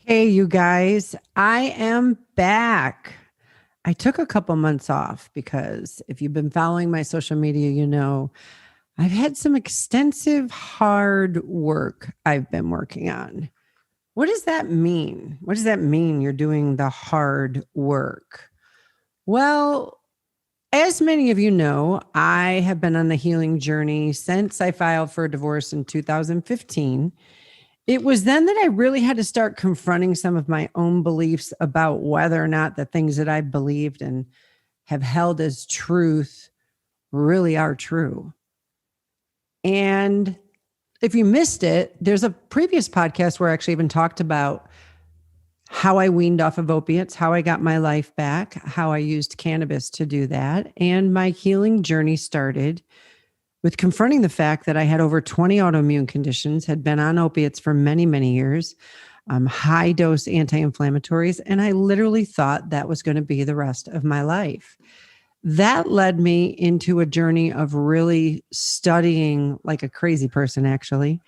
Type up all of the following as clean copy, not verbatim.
Hey, you guys, I am back. I took a couple months off because if you've been following my social media, you know I've had some extensive hard work I've been working on. What does that mean? What does that mean you're doing the hard work? Well, as many of you know, I have been on the healing journey since I filed for a divorce in 2015. It was then that I really had to start confronting some of my own beliefs about whether or not the things that I believed and have held as truth really are true. And if you missed it, there's a previous podcast where I actually even talked about how I weaned off of opiates, how I got my life back, how I used cannabis to do that. And my healing journey started with confronting the fact that I had over 20 autoimmune conditions, had been on opiates for many, many years, high dose anti inflammatories, and I literally thought that was going to be the rest of my life. That led me into a journey of really studying like a crazy person, actually.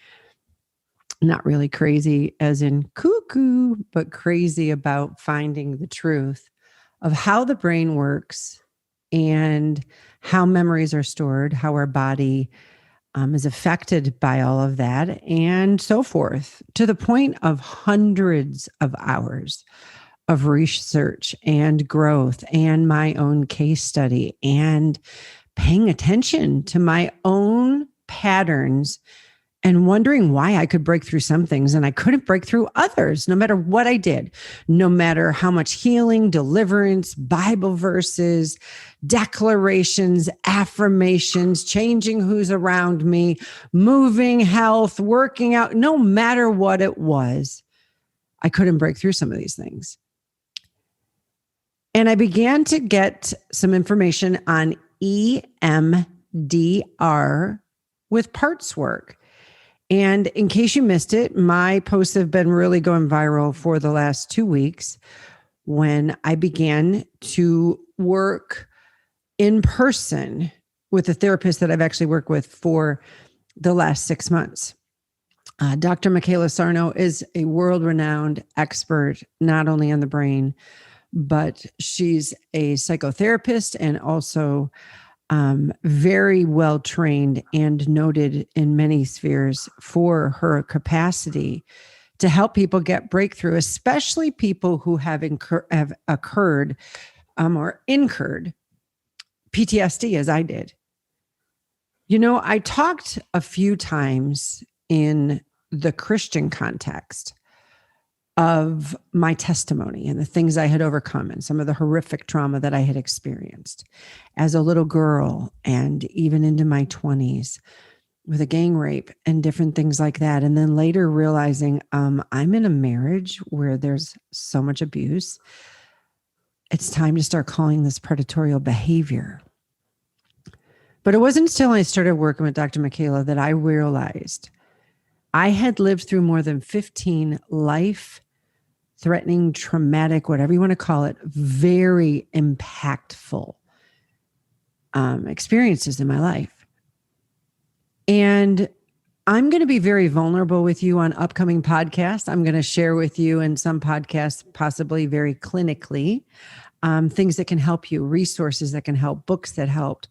Not really crazy as in cuckoo, but crazy about finding the truth of how the brain works and how memories are stored, how our body is affected by all of that, and so forth, to the point of hundreds of hours of research and growth and my own case study and paying attention to my own patterns and wondering why I could break through some things and I couldn't break through others, no matter what I did, no matter how much healing, deliverance, Bible verses, declarations, affirmations, changing who's around me, moving, health, working out, no matter what it was, I couldn't break through some of these things. And I began to get some information on EMDR with parts work. And in case you missed it, my posts have been really going viral for the last 2 weeks when I began to work in person with a therapist that I've actually worked with for the last 6 months. Dr. Michaela Sarno is a world-renowned expert, not only on the brain, but she's a psychotherapist and also very well trained and noted in many spheres for her capacity to help people get breakthrough, especially people who have occurred or incurred PTSD, as I did. You know, I talked a few times in the Christian context of my testimony and the things I had overcome and some of the horrific trauma that I had experienced as a little girl and even into my 20s with a gang rape and different things like that. And then later realizing I'm in a marriage where there's so much abuse. It's time to start calling this predatory behavior. But it wasn't until I started working with Dr. Michaela that I realized I had lived through more than 15 life-threatening, traumatic, whatever you want to call it, very impactful experiences in my life. And I'm going to be very vulnerable with you on upcoming podcasts. I'm going to share with you in some podcasts, possibly very clinically, things that can help you, resources that can help, books that helped,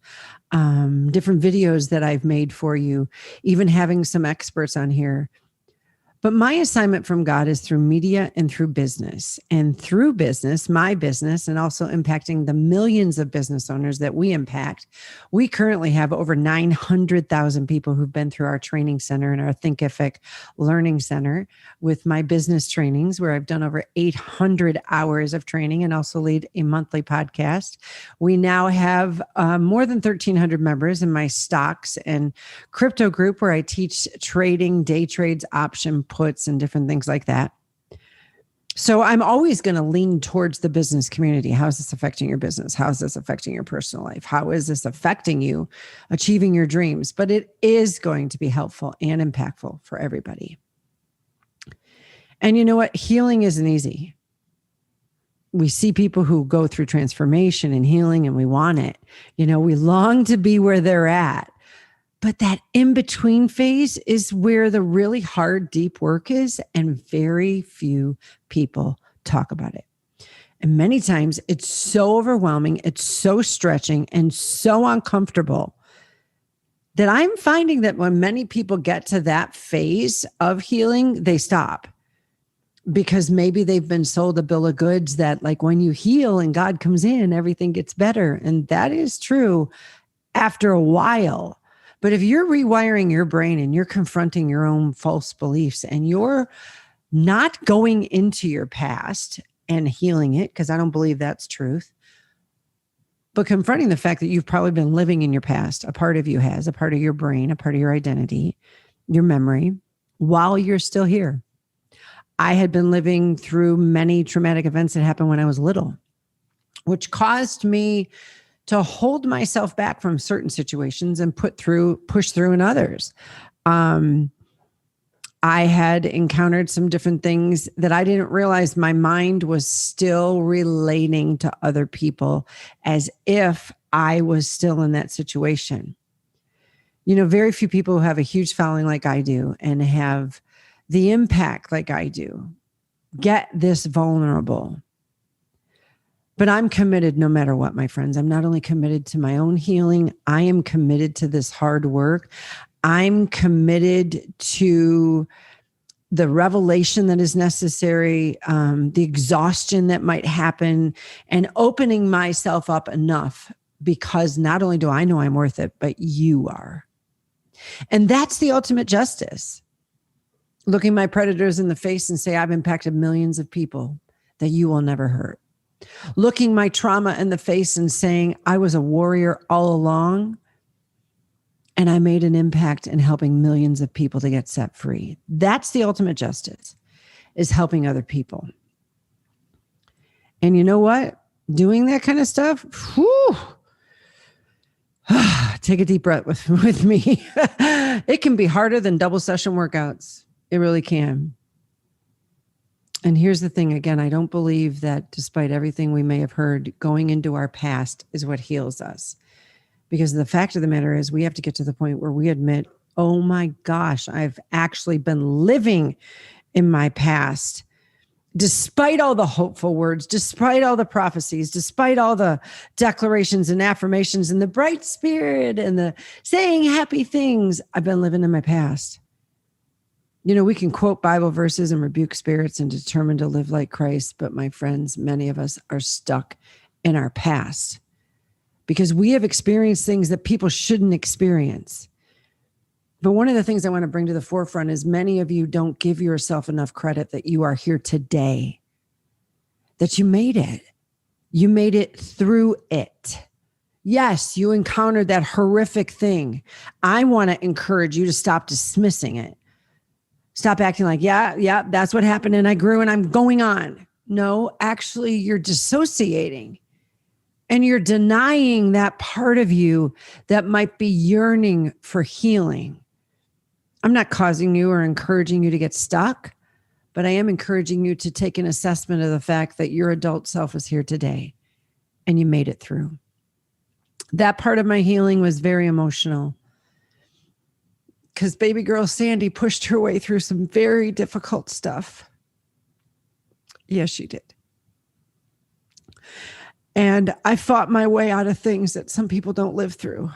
different videos that I've made for you, even having some experts on here. But my assignment from God is through media and through business. And through business, my business, and also impacting the millions of business owners that we impact, we currently have over 900,000 people who've been through our training center and our Thinkific Learning Center with my business trainings, where I've done over 800 hours of training and also lead a monthly podcast. We now have more than 1,300 members in my stocks and crypto group, where I teach trading, day trades, option puts, and different things like that. So I'm always going to lean towards the business community. How is this affecting your business? How is this affecting your personal life? How is this affecting you achieving your dreams? But it is going to be helpful and impactful for everybody. And you know what? Healing isn't easy. We see people who go through transformation and healing and we want it. You know, we long to be where they're at. But that in-between phase is where the really hard, deep work is, and very few people talk about it. And many times it's so overwhelming, it's so stretching and so uncomfortable that I'm finding that when many people get to that phase of healing, they stop because maybe they've been sold a bill of goods that, like, when you heal and God comes in, everything gets better. And that is true after a while. But if you're rewiring your brain and you're confronting your own false beliefs and you're not going into your past and healing it, because I don't believe that's truth, but confronting the fact that you've probably been living in your past, a part of you has, a part of your brain, a part of your identity, your memory, while you're still here. I had been living through many traumatic events that happened when I was little, which caused me to hold myself back from certain situations and push through in others. I had encountered some different things that I didn't realize my mind was still relating to other people as if I was still in that situation. Very few people who have a huge following like I do and have the impact like I do get this vulnerable. But I'm committed no matter what, my friends. I'm not only committed to my own healing, I am committed to this hard work. I'm committed to the revelation that is necessary, the exhaustion that might happen, and opening myself up enough, because not only do I know I'm worth it, but you are. And that's the ultimate justice. Looking my predators in the face and say, I've impacted millions of people that you will never hurt. Looking my trauma in the face and saying, I was a warrior all along, and I made an impact in helping millions of people to get set free. That's the ultimate justice, is helping other people. And you know what? Doing that kind of stuff, whew, take a deep breath with me. It can be harder than double session workouts. It really can. And here's the thing, again, I don't believe that despite everything we may have heard, going into our past is what heals us. Because the fact of the matter is we have to get to the point where we admit, oh my gosh, I've actually been living in my past, despite all the hopeful words, despite all the prophecies, despite all the declarations and affirmations and the bright spirit and the saying happy things. I've been living in my past. We can quote Bible verses and rebuke spirits and determine to live like Christ. But my friends, many of us are stuck in our past because we have experienced things that people shouldn't experience. But one of the things I want to bring to the forefront is many of you don't give yourself enough credit that you are here today, that you made it. You made it through it. Yes, you encountered that horrific thing. I want to encourage you to stop dismissing it. Stop acting like, yeah, that's what happened and I grew and I'm going on. No, actually, you're dissociating and you're denying that part of you that might be yearning for healing. I'm not causing you or encouraging you to get stuck, but I am encouraging you to take an assessment of the fact that your adult self is here today and you made it through. That part of my healing was very emotional, because baby girl Sandi pushed her way through some very difficult stuff. Yes, she did. And I fought my way out of things that some people don't live through.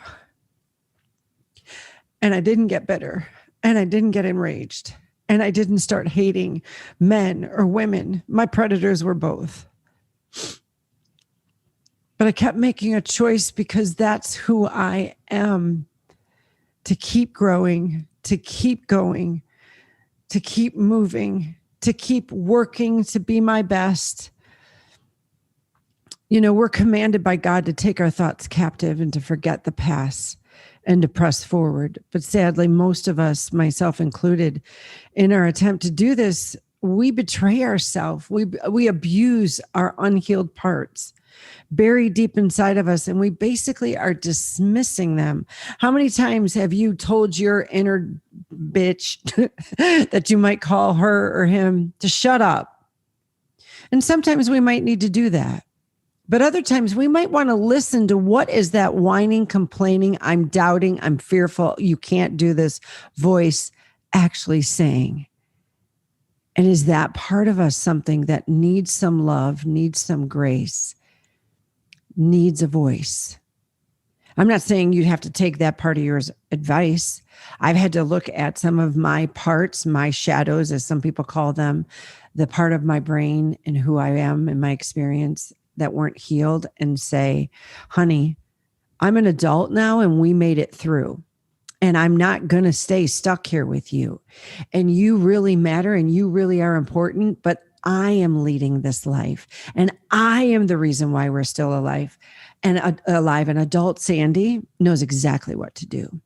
And I didn't get bitter. And I didn't get enraged. And I didn't start hating men or women. My predators were both. But I kept making a choice because that's who I am. To keep growing, to keep going, to keep moving, to keep working to be my best. We're commanded by God to take our thoughts captive and to forget the past and to press forward. But sadly, most of us, myself included, in our attempt to do this, we betray ourselves. We abuse our unhealed parts buried deep inside of us, and we basically are dismissing them. How many times have you told your inner bitch that you might call her or him to shut up? And sometimes we might need to do that. But other times we might want to listen to what is that whining, complaining, I'm doubting, I'm fearful, you can't do this voice actually saying. And is that part of us something that needs some love, needs some grace, needs a voice? I'm not saying you have to take that part of yours advice. I've had to look at some of my parts, my shadows, as some people call them, the part of my brain and who I am and my experience that weren't healed, and say, honey, I'm an adult now and we made it through. And I'm not going to stay stuck here with you. And you really matter and you really are important, but I am leading this life. And I am the reason why we're still alive. And alive. And adult Sandi knows exactly what to do.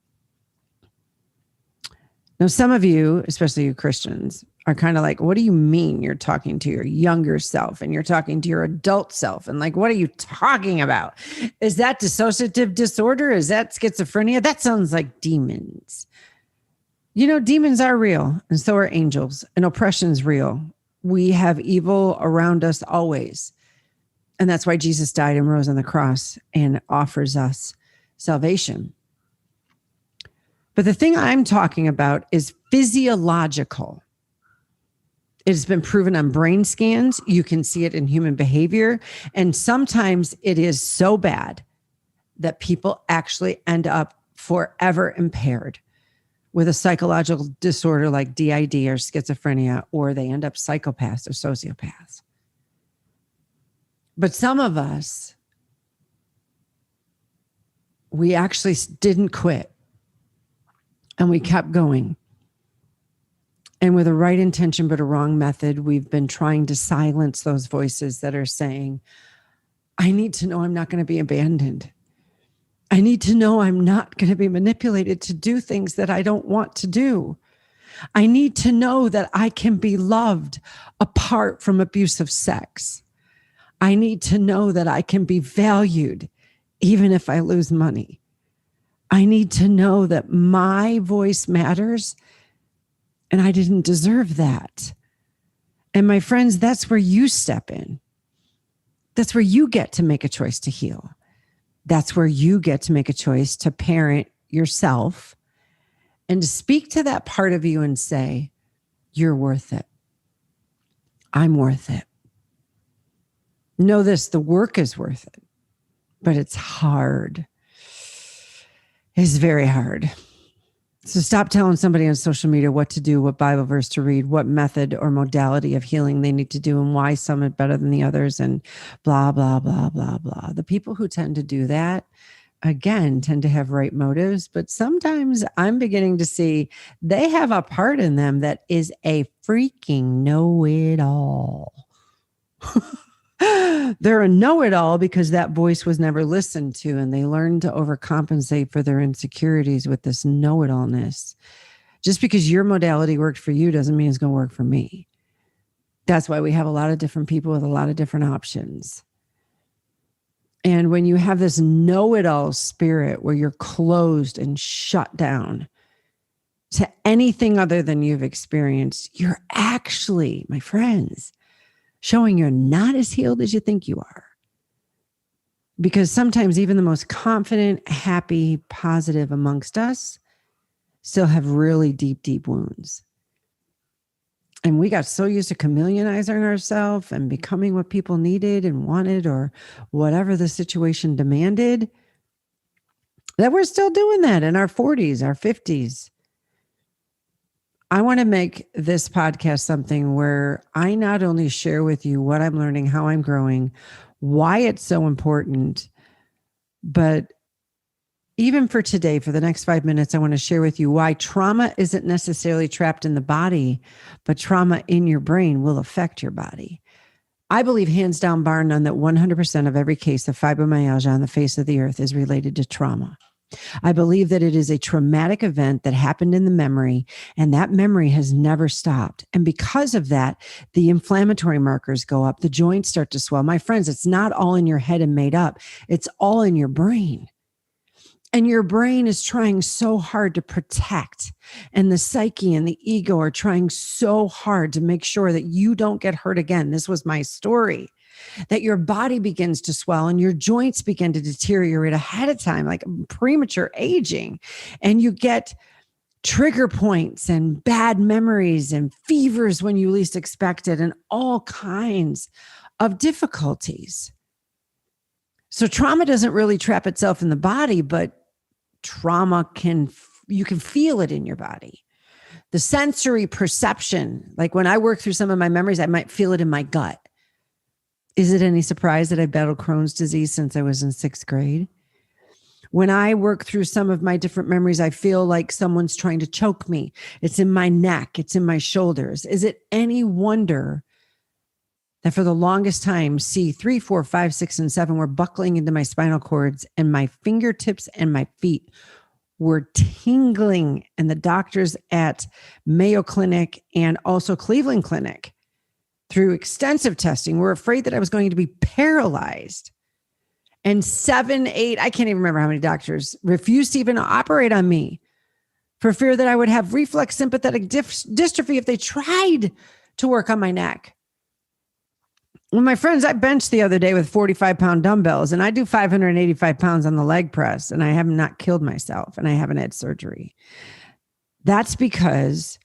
Now, some of you, especially you Christians, are kind of like, what do you mean you're talking to your younger self and you're talking to your adult self? And like, what are you talking about? Is that dissociative disorder? Is that schizophrenia? That sounds like demons. You know, demons are real, and so are angels, and oppression's real. We have evil around us always. And that's why Jesus died and rose on the cross and offers us salvation. But the thing I'm talking about is physiological. It's been proven on brain scans. You can see it in human behavior. And sometimes it is so bad that people actually end up forever impaired with a psychological disorder like DID or schizophrenia, or they end up psychopaths or sociopaths. But some of us, we actually didn't quit and we kept going. And with a right intention, but a wrong method, we've been trying to silence those voices that are saying, I need to know I'm not going to be abandoned. I need to know I'm not going to be manipulated to do things that I don't want to do. I need to know that I can be loved apart from abusive sex. I need to know that I can be valued even if I lose money. I need to know that my voice matters and I didn't deserve that. And my friends, that's where you step in. That's where you get to make a choice to heal. That's where you get to make a choice to parent yourself and to speak to that part of you and say, you're worth it. I'm worth it. Know this, the work is worth it, but it's hard. It's very hard. So stop telling somebody on social media what to do, what Bible verse to read, what method or modality of healing they need to do, and why some are better than the others, and blah, blah, blah, blah, blah. The people who tend to do that, again, tend to have right motives, but sometimes I'm beginning to see they have a part in them that is a freaking know-it-all. They're a know-it-all because that voice was never listened to, and they learned to overcompensate for their insecurities with this know-it-allness. Just because your modality worked for you doesn't mean it's going to work for me. That's why we have a lot of different people with a lot of different options. And when you have this know-it-all spirit where you're closed and shut down to anything other than you've experienced, you're actually, my friends, showing you're not as healed as you think you are. Because sometimes even the most confident, happy, positive amongst us still have really deep, deep wounds. And we got so used to chameleonizing ourselves and becoming what people needed and wanted, or whatever the situation demanded, that we're still doing that in our 40s, our 50s. I want to make this podcast something where I not only share with you what I'm learning, how I'm growing, why it's so important, but even for today, for the next 5 minutes, I want to share with you why trauma isn't necessarily trapped in the body, but trauma in your brain will affect your body. I believe hands down, bar none, that 100% of every case of fibromyalgia on the face of the earth is related to trauma. I believe that it is a traumatic event that happened in the memory, and that memory has never stopped. And because of that, the inflammatory markers go up, the joints start to swell. My friends, it's not all in your head and made up. It's all in your brain. And your brain is trying so hard to protect, and the psyche and the ego are trying so hard to make sure that you don't get hurt again. This was my story. that your body begins to swell and your joints begin to deteriorate ahead of time, like premature aging. And you get trigger points and bad memories and fevers when you least expect it and all kinds of difficulties. So trauma doesn't really trap itself in the body, but trauma you can feel it in your body. The sensory perception, like when I work through some of my memories, I might feel it in my gut. Is it any surprise that I battled Crohn's disease since I was in 6th grade? When I work through some of my different memories, I feel like someone's trying to choke me. It's in my neck. It's in my shoulders. Is it any wonder that for the longest time, C3, 4, 5, 6, and 7 were buckling into my spinal cords and my fingertips and my feet were tingling, and the doctors at Mayo Clinic and also Cleveland Clinic, through extensive testing, were afraid that I was going to be paralyzed. And 7, 8, I can't even remember how many doctors refused to even operate on me for fear that I would have reflex sympathetic dystrophy if they tried to work on my neck. Well, my friends, I benched the other day with 45-pound dumbbells, and I do 585 pounds on the leg press, and I have not killed myself, and I haven't had surgery. That's because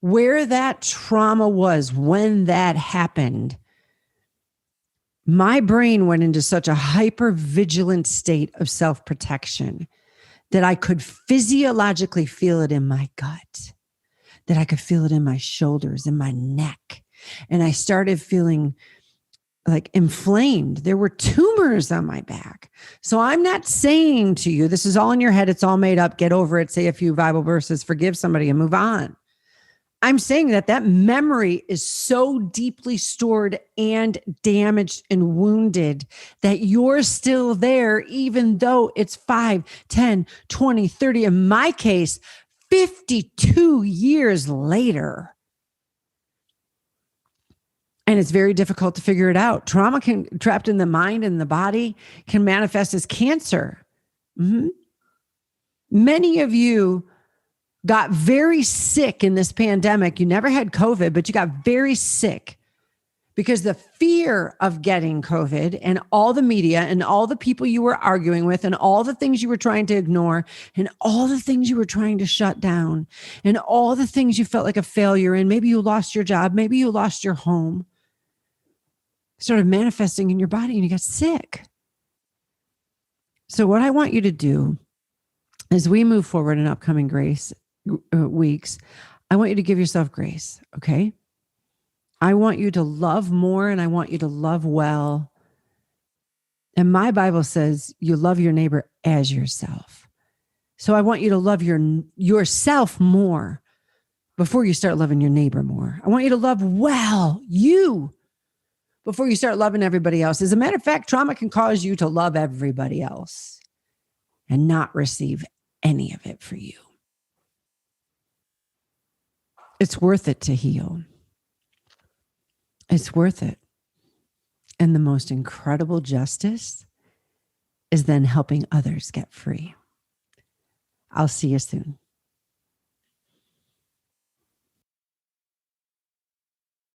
where that trauma was when that happened, my brain went into such a hyper-vigilant state of self-protection that I could physiologically feel it in my gut, that I could feel it in my shoulders, in my neck. And I started feeling like inflamed. There were tumors on my back. So I'm not saying to you, this is all in your head. It's all made up. Get over it. Say a few Bible verses, forgive somebody and move on. I'm saying that memory is so deeply stored and damaged and wounded that you're still there, even though it's 5, 10, 20, 30, in my case, 52 years later. And it's very difficult to figure it out. Trauma trapped in the mind and the body can manifest as cancer. Mm-hmm. Many of you got very sick in this pandemic. You never had COVID, but you got very sick because the fear of getting COVID and all the media and all the people you were arguing with and all the things you were trying to ignore and all the things you were trying to shut down and all the things you felt like a failure in. Maybe you lost your job. Maybe you lost your home. Started manifesting in your body and you got sick. So what I want you to do as we move forward in upcoming grace weeks, I want you to give yourself grace, okay? I want you to love more and I want you to love well. And my Bible says you love your neighbor as yourself. So I want you to love yourself more before you start loving your neighbor more. I want you to love well you before you start loving everybody else. As a matter of fact, trauma can cause you to love everybody else and not receive any of it for you. It's worth it to heal. It's worth it. And the most incredible justice is then helping others get free. I'll see you soon.